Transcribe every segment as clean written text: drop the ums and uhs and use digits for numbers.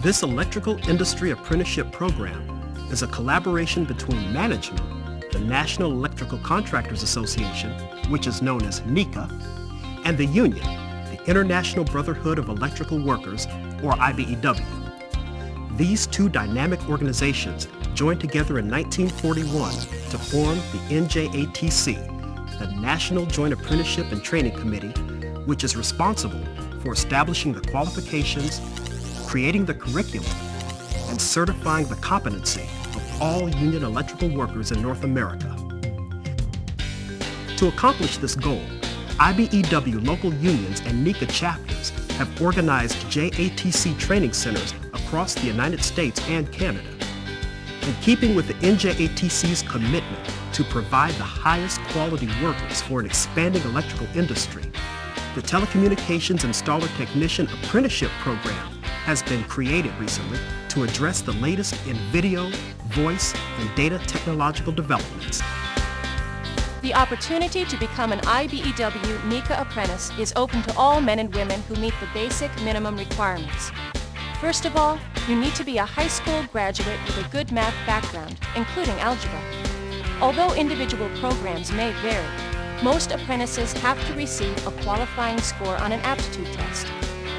This electrical industry apprenticeship program is a collaboration between management, the National Electrical Contractors Association, which is known as NECA, and the union, the International Brotherhood of Electrical Workers, or IBEW. These two dynamic organizations joined together in 1941 to form the NJATC, the National Joint Apprenticeship and Training Committee, which is responsible for establishing the qualifications, creating the curriculum, and certifying the competency of all union electrical workers in North America. To accomplish this goal, IBEW local unions and NECA chapters have organized JATC training centers across the United States and Canada. In keeping with the NJATC's commitment to provide the highest quality workers for an expanding electrical industry, the Telecommunications Installer Technician Apprenticeship Program has been created recently to address the latest in video, voice, and data technological developments. The opportunity to become an IBEW NECA apprentice is open to all men and women who meet the basic minimum requirements. First of all, you need to be a high school graduate with a good math background, including algebra. Although individual programs may vary, most apprentices have to receive a qualifying score on an aptitude test,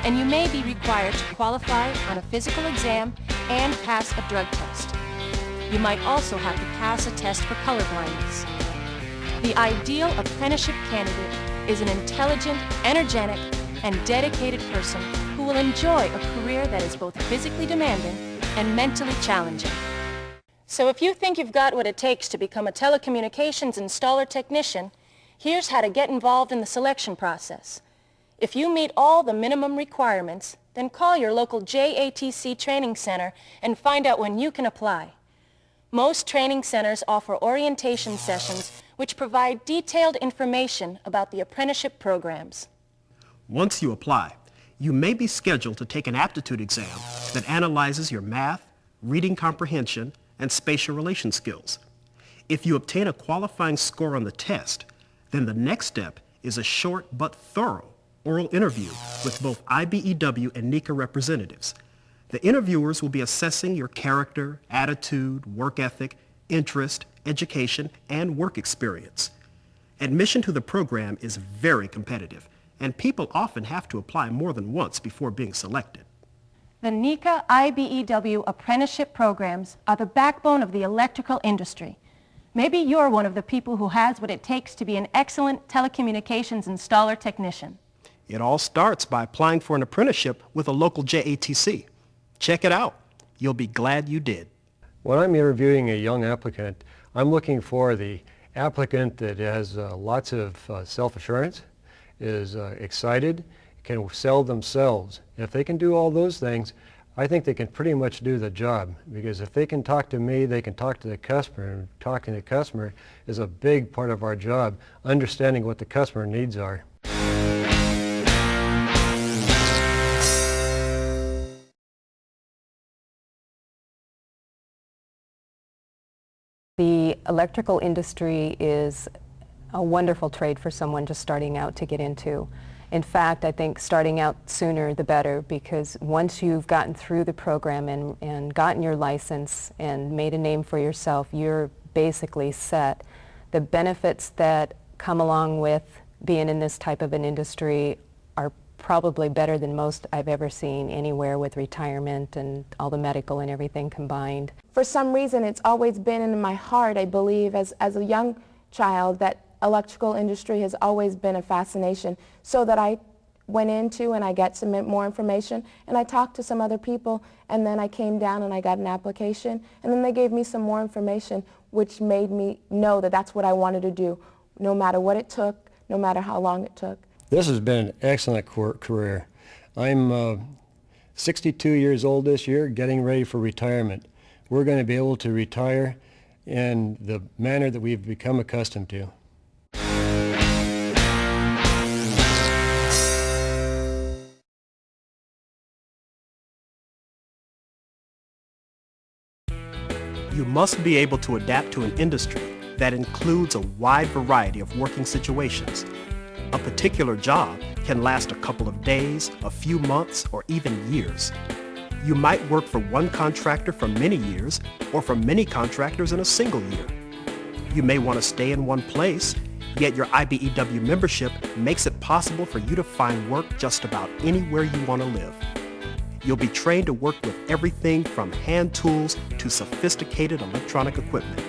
and you may be required to qualify on a physical exam and pass a drug test. You might also have to pass a test for color blindness. The ideal apprenticeship candidate is an intelligent, energetic, and dedicated person who will enjoy a career that is both physically demanding and mentally challenging. So if you think you've got what it takes to become a telecommunications installer technician, here's how to get involved in the selection process. If you meet all the minimum requirements, then call your local JATC training center and find out when you can apply. Most training centers offer orientation sessions which provide detailed information about the apprenticeship programs. Once you apply, you may be scheduled to take an aptitude exam that analyzes your math, reading comprehension, and spatial relation skills. If you obtain a qualifying score on the test, then the next step is a short but thorough oral interview with both IBEW and NECA representatives. The interviewers will be assessing your character, attitude, work ethic, interest, education, and work experience. Admission to the program is very competitive, and people often have to apply more than once before being selected. The NECA IBEW apprenticeship programs are the backbone of the electrical industry. Maybe you're one of the people who has what it takes to be an excellent telecommunications installer technician. It all starts by applying for an apprenticeship with a local JATC. Check it out. You'll be glad you did. When I'm interviewing a young applicant, I'm looking for the applicant that has lots of self-assurance, is excited, can sell themselves. If they can do all those things, I think they can pretty much do the job, because if they can talk to me, they can talk to the customer, and talking to the customer is a big part of our job, understanding what the customer needs are. The electrical industry is a wonderful trade for someone just starting out to get into. In fact, I think starting out sooner the better, because once you've gotten through the program and gotten your license and made a name for yourself, you're basically set. The benefits that come along with being in this type of an industry are probably better than most I've ever seen anywhere, with retirement and all the medical and everything combined. For some reason, it's always been in my heart, I believe, as a young child, that electrical industry has always been a fascination, so that I went into and I got some more information, and I talked to some other people, and then I came down and I got an application, and then they gave me some more information, which made me know that that's what I wanted to do, no matter what it took, no matter how long it took. This has been an excellent career. I'm 62 years old this year, getting ready for retirement. We're going to be able to retire in the manner that we've become accustomed to. You must be able to adapt to an industry that includes a wide variety of working situations. A particular job can last a couple of days, a few months, or even years. You might work for one contractor for many years or for many contractors in a single year. You may want to stay in one place, yet your IBEW membership makes it possible for you to find work just about anywhere you want to live. You'll be trained to work with everything from hand tools to sophisticated electronic equipment.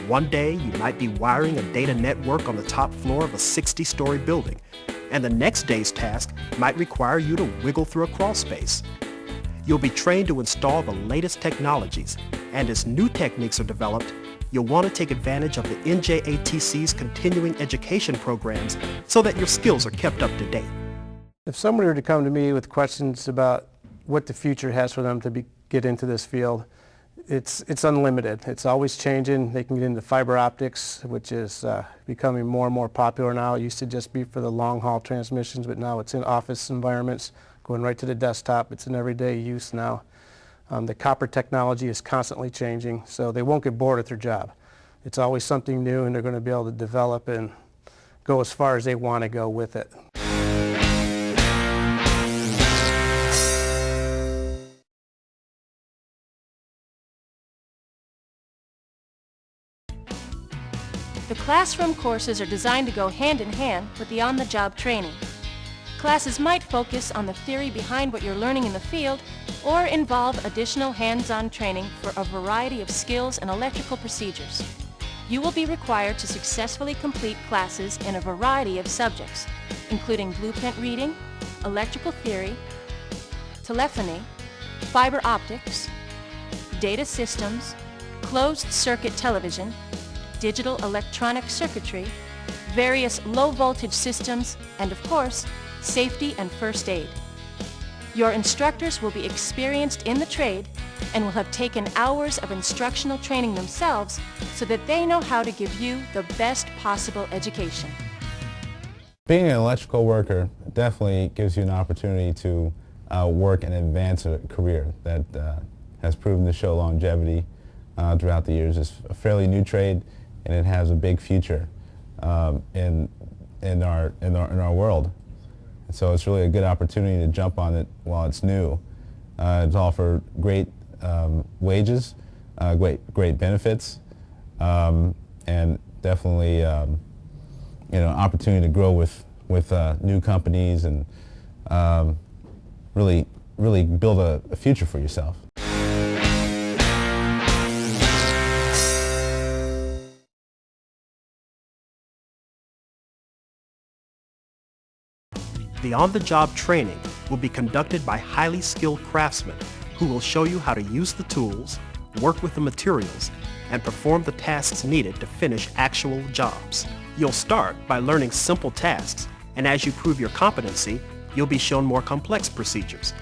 One day, you might be wiring a data network on the top floor of a 60-story building, and the next day's task might require you to wiggle through a crawl space. You'll be trained to install the latest technologies, and as new techniques are developed, you'll want to take advantage of the NJATC's continuing education programs so that your skills are kept up to date. If somebody were to come to me with questions about what the future has for them to get into this field, it's unlimited. It's always changing. They can get into fiber optics, which is becoming more and more popular now. It used to just be for the long haul transmissions, but now it's in office environments, going right to the desktop. It's in everyday use now. The copper technology is constantly changing, so they won't get bored at their job. It's always something new, and they're going to be able to develop and go as far as they want to go with it. The classroom courses are designed to go hand in hand with the on-the-job training. Classes might focus on the theory behind what you're learning in the field or involve additional hands-on training for a variety of skills and electrical procedures. You will be required to successfully complete classes in a variety of subjects, including blueprint reading, electrical theory, telephony, fiber optics, data systems, closed circuit television, digital electronic circuitry, various low-voltage systems, and of course, safety and first aid. Your instructors will be experienced in the trade and will have taken hours of instructional training themselves so that they know how to give you the best possible education. Being an electrical worker definitely gives you an opportunity to work and advance a career that has proven to show longevity throughout the years. It's a fairly new trade, and it has a big future in our world. And so it's really a good opportunity to jump on it while it's new. It's offered great wages, great benefits, and definitely opportunity to grow with new companies and really build a future for yourself. The on-the-job training will be conducted by highly skilled craftsmen who will show you how to use the tools, work with the materials, and perform the tasks needed to finish actual jobs. You'll start by learning simple tasks, and as you prove your competency, you'll be shown more complex procedures.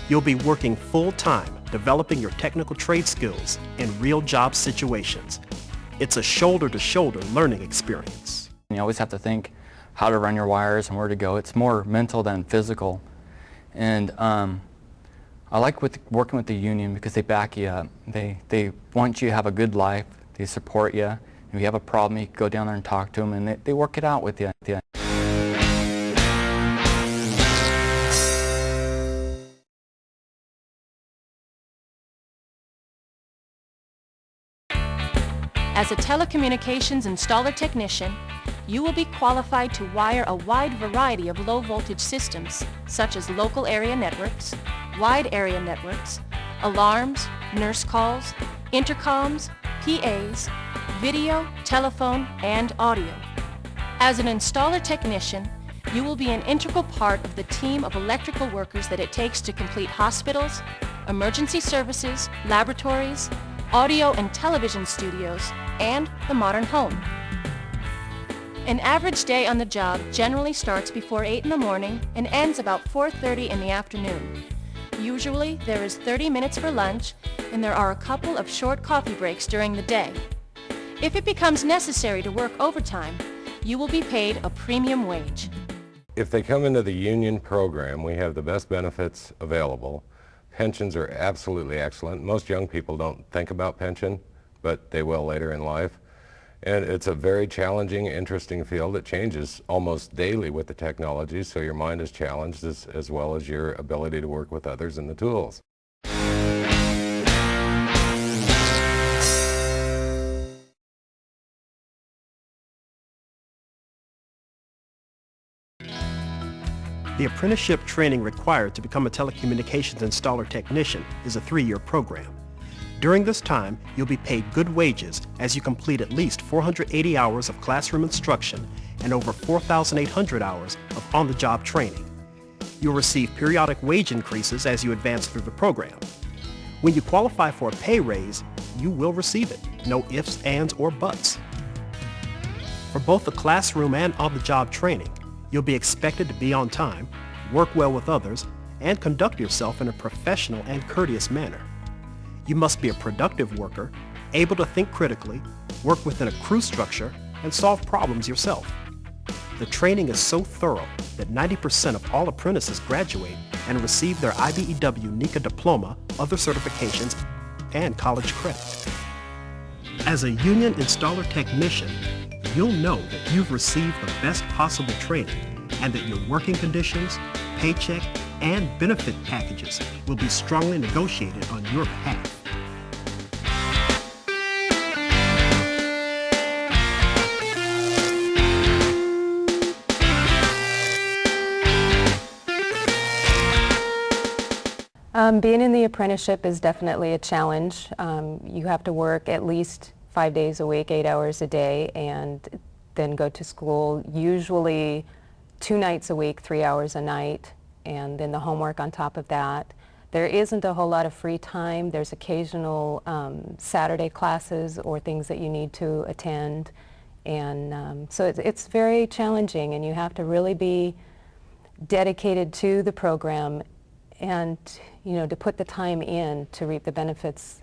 You'll be working full-time, developing your technical trade skills in real job situations. It's a shoulder-to-shoulder learning experience. You always have to think how to run your wires and where to go. It's more mental than physical. And I like working with the union because they back you up. They want you to have a good life. They support you. If you have a problem, you can go down there and talk to them, and they work it out with you. As a telecommunications installer technician, you will be qualified to wire a wide variety of low-voltage systems, such as local area networks, wide area networks, alarms, nurse calls, intercoms, PAs, video, telephone, and audio. As an installer technician, you will be an integral part of the team of electrical workers that it takes to complete hospitals, emergency services, laboratories, audio and television studios, and the modern home. An average day on the job generally starts before 8 in the morning and ends about 4:30 in the afternoon. Usually there is 30 minutes for lunch, and there are a couple of short coffee breaks during the day. If it becomes necessary to work overtime, you will be paid a premium wage. If they come into the union program, we have the best benefits available. Pensions are absolutely excellent. Most young people don't think about pension, but they will later in life. And it's a very challenging, interesting field. It changes almost daily with the technology, so your mind is challenged as well as your ability to work with others and the tools. The apprenticeship training required to become a telecommunications installer technician is a 3-year program. During this time, you'll be paid good wages as you complete at least 480 hours of classroom instruction and over 4,800 hours of on-the-job training. You'll receive periodic wage increases as you advance through the program. When you qualify for a pay raise, you will receive it. No ifs, ands, or buts. For both the classroom and on-the-job training, you'll be expected to be on time, work well with others, and conduct yourself in a professional and courteous manner. You must be a productive worker, able to think critically, work within a crew structure, and solve problems yourself. The training is so thorough that 90% of all apprentices graduate and receive their IBEW NECA diploma, other certifications, and college credit. As a union installer technician, you'll know that you've received the best possible training and that your working conditions, paycheck, and benefit packages will be strongly negotiated on your behalf. Being in the apprenticeship is definitely a challenge. You have to work at least 5 days a week, 8 hours a day, and then go to school usually 2 nights a week, 3 hours a night, and then the homework on top of that. There isn't a whole lot of free time. There's occasional Saturday classes or things that you need to attend, and so it's very challenging, and you have to really be dedicated to the program and, you know, to put the time in to reap the benefits